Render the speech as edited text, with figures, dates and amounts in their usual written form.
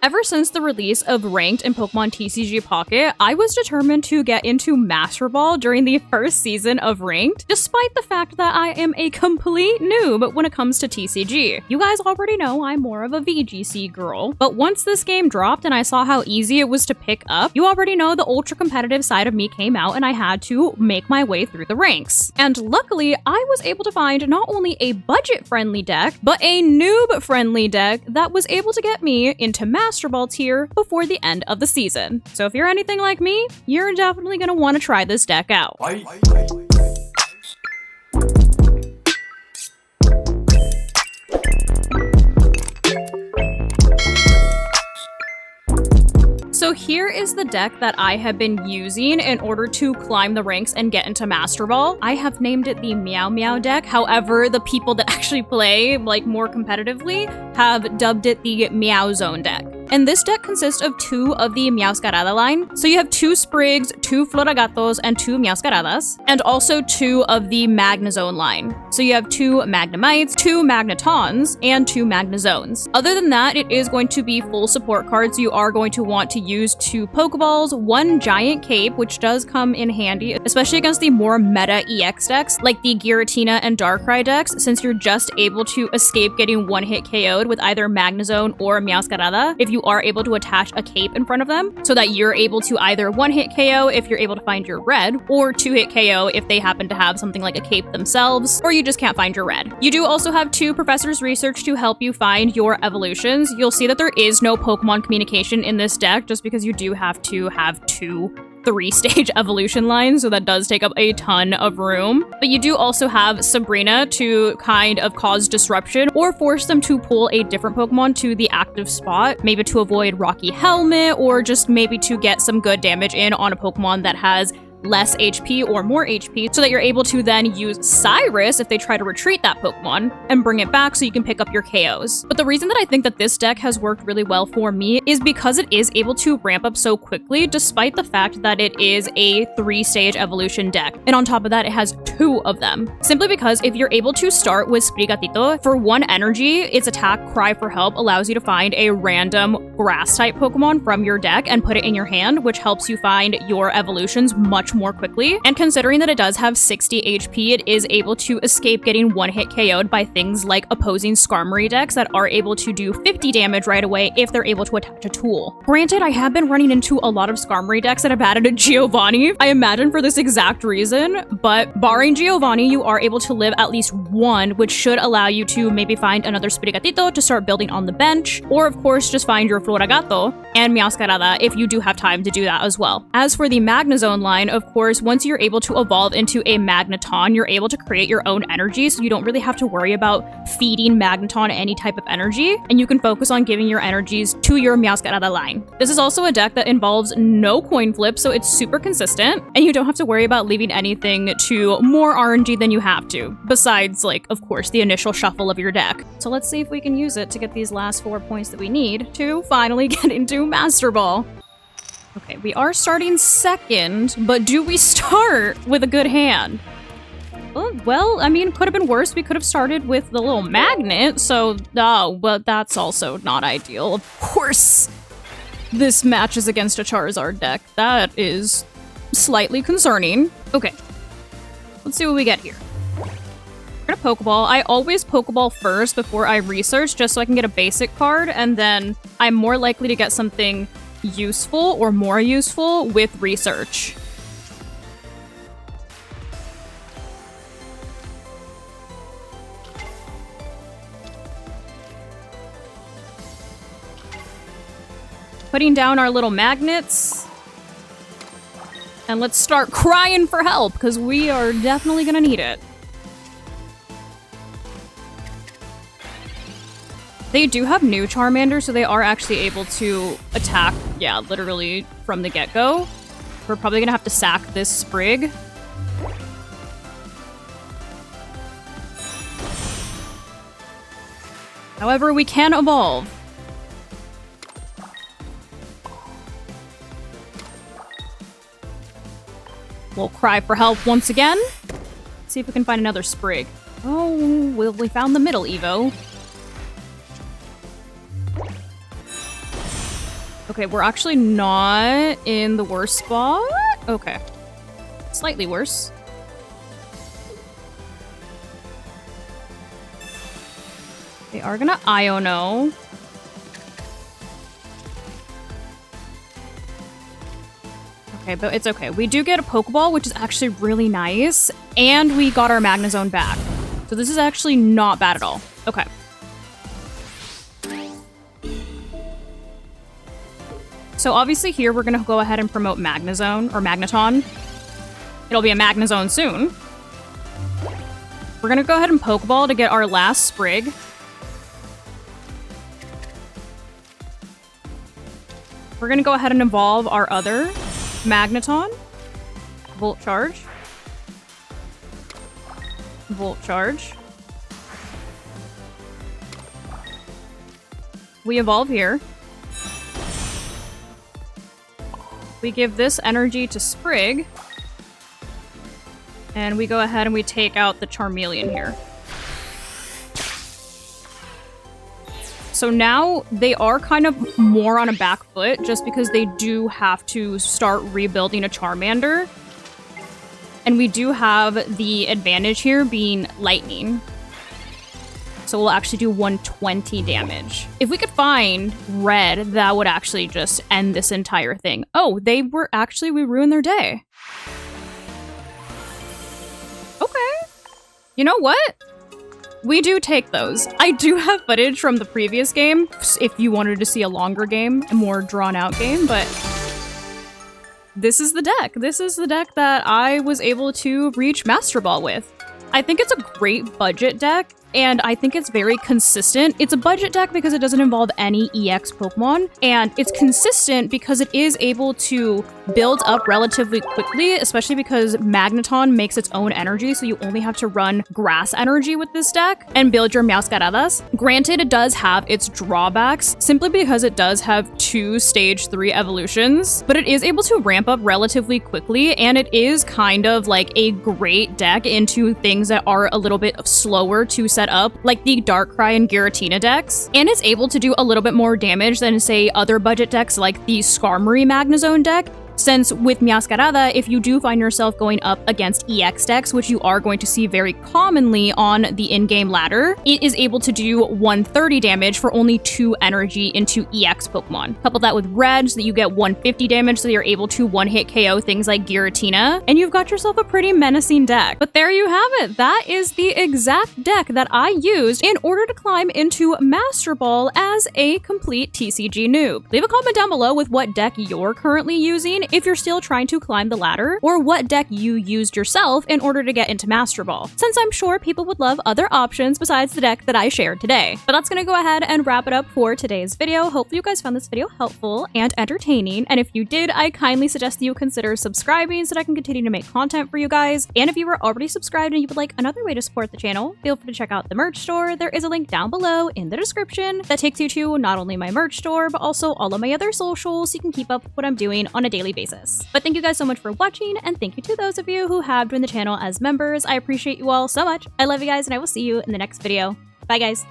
Ever since the release of Ranked in Pokemon TCG Pocket, I was determined to get into Master Ball during the first season of Ranked, despite the fact that I am a complete noob when it comes to TCG. You guys already know I'm more of a VGC girl, but once this game dropped and I saw how easy it was to pick up, you already know the ultra competitive side of me came out and I had to make my way through the ranks. And luckily, I was able to find not only a budget-friendly deck, but a noob-friendly deck that was able to get me into Master Ball tier before the end of the season. So if you're anything like me, you're definitely going to want to try this deck out. So here is the deck that I have been using in order to climb the ranks and get into Master Ball. I have named it the Meow Meow deck. However, the people that actually play like more competitively have dubbed it the Meow Zone deck. And this deck consists of 2 of the Meowscarada line. So you have 2 Sprigs, 2 Floragatos, and 2 Meowscaradas, and also 2 of the Magnezone line. So you have 2 Magnemites, 2 Magnetons, and 2 Magnezones. Other than that, it is going to be full support cards. You are going to want to use 2 Pokeballs, 1 Giant Cape, which does come in handy, especially against the more meta EX decks, like the Giratina and Darkrai decks, since you're just able to escape getting one-hit KO'd with either Magnezone or Meowscarada if you are able to attach a cape in front of them, so that you're able to either one-hit KO if you're able to find your red, or 2-hit KO if they happen to have something like a cape themselves, or you just can't find your red. You do also have 2 Professor's Research to help you find your evolutions. You'll see that there is no Pokemon communication in this deck, just because you do have to have 2 3-stage evolution lines, so that does take up a ton of room. But you do also have Sabrina to kind of cause disruption or force them to pull a different Pokemon to the active spot, maybe to avoid Rocky Helmet, or just maybe to get some good damage in on a Pokemon that has less HP or more HP, so that you're able to then use Cyrus if they try to retreat that Pokemon and bring it back so you can pick up your KOs. But the reason that I think that this deck has worked really well for me is because it is able to ramp up so quickly, despite the fact that it is a 3-stage evolution deck. And on top of that, it has 2 of them. Simply because if you're able to start with Sprigatito, for 1 energy, its attack Cry for Help allows you to find a random grass-type Pokemon from your deck and put it in your hand, which helps you find your evolutions much more quickly. And considering that it does have 60 HP, it is able to escape getting one-hit KO'd by things like opposing Skarmory decks that are able to do 50 damage right away if they're able to attach a tool. Granted, I have been running into a lot of Skarmory decks that have added a Giovanni, I imagine for this exact reason, but barring Giovanni, you are able to live at least 1, which should allow you to maybe find another Sprigatito to start building on the bench, or of course just find your Floragato and Meowscarada if you do have time to do that as well. As for the Magnezone line, of course, once you're able to evolve into a Magneton, you're able to create your own energy, so you don't really have to worry about feeding Magneton any type of energy, and you can focus on giving your energies to your Meowscarada line. This is also a deck that involves no coin flip, so it's super consistent, and you don't have to worry about leaving anything to more RNG than you have to, besides, like, of course, the initial shuffle of your deck. So let's see if we can use it to get these last 4 points that we need to finally get into Master Ball. Okay, we are starting second, but do we start with a good hand? Well, I mean, could have been worse. We could have started with the little magnet, so, but that's also not ideal. Of course, this match is against a Charizard deck. That is slightly concerning. Okay, let's see what we get here. We're gonna Pokeball. I always Pokeball first before I research, just so I can get a basic card, and then I'm more likely to get something useful or more useful with research. Putting down our little magnets. And let's start crying for help, because we are definitely gonna need it. They do have new Charmander, so they are actually able to attack, yeah, literally from the get-go. We're probably gonna have to sack this Sprig. However, we can evolve. We'll cry for help once again. Let's see if we can find another Sprig. Oh, well, we found the middle Evo. Okay, we're actually not in the worst spot. Okay. Slightly worse. They are gonna Iono. Okay, but it's okay. We do get a Pokeball, which is actually really nice. And we got our Magnezone back. So this is actually not bad at all. Okay. So obviously here we're gonna go ahead and promote Magnezone or Magneton. It'll be a Magnezone soon. We're gonna go ahead and Pokeball to get our last Sprig. We're gonna go ahead and evolve our other Magneton. Volt Charge. Volt Charge. We evolve here. We give this energy to Sprig. And we go ahead and we take out the Charmeleon here. So now they are kind of more on a back foot just because they do have to start rebuilding a Charmander. And we do have the advantage here being Lightning. So we'll actually do 120 damage. If we could find red, that would actually just end this entire thing. Oh, we ruined their day. Okay. You know what? We do take those. I do have footage from the previous game if you wanted to see a longer game, a more drawn out game, but this is the deck. This is the deck that I was able to reach Master Ball with. I think it's a great budget deck, and I think it's very consistent. It's a budget deck because it doesn't involve any EX Pokemon, and it's consistent because it is able to build up relatively quickly, especially because Magneton makes its own energy, so you only have to run grass energy with this deck and build your Meowscaradas. Granted, it does have its drawbacks, simply because it does have 2 Stage 3 evolutions, but it is able to ramp up relatively quickly, and it is kind of like a great deck into things that are a little bit slower to set up, like the Darkrai and Giratina decks, and it's able to do a little bit more damage than, say, other budget decks like the Skarmory Magnezone deck. Since with Meowscarada, if you do find yourself going up against EX decks, which you are going to see very commonly on the in-game ladder, it is able to do 130 damage for only 2 energy into EX Pokemon. Couple that with red so that you get 150 damage so you're able to one-hit KO things like Giratina, and you've got yourself a pretty menacing deck. But there you have it. That is the exact deck that I used in order to climb into Master Ball as a complete TCG noob. Leave a comment down below with what deck you're currently using if you're still trying to climb the ladder, or what deck you used yourself in order to get into Master Ball, since I'm sure people would love other options besides the deck that I shared today. But that's gonna go ahead and wrap it up for today's video. Hopefully you guys found this video helpful and entertaining, and if you did, I kindly suggest that you consider subscribing so that I can continue to make content for you guys. And if you were already subscribed and you would like another way to support the channel, feel free to check out the merch store. There is a link down below in the description that takes you to not only my merch store, but also all of my other socials so you can keep up with what I'm doing on a daily basis. But thank you guys so much for watching, and thank you to those of you who have joined the channel as members. I appreciate you all so much. I love you guys, and I will see you in the next video. Bye, guys.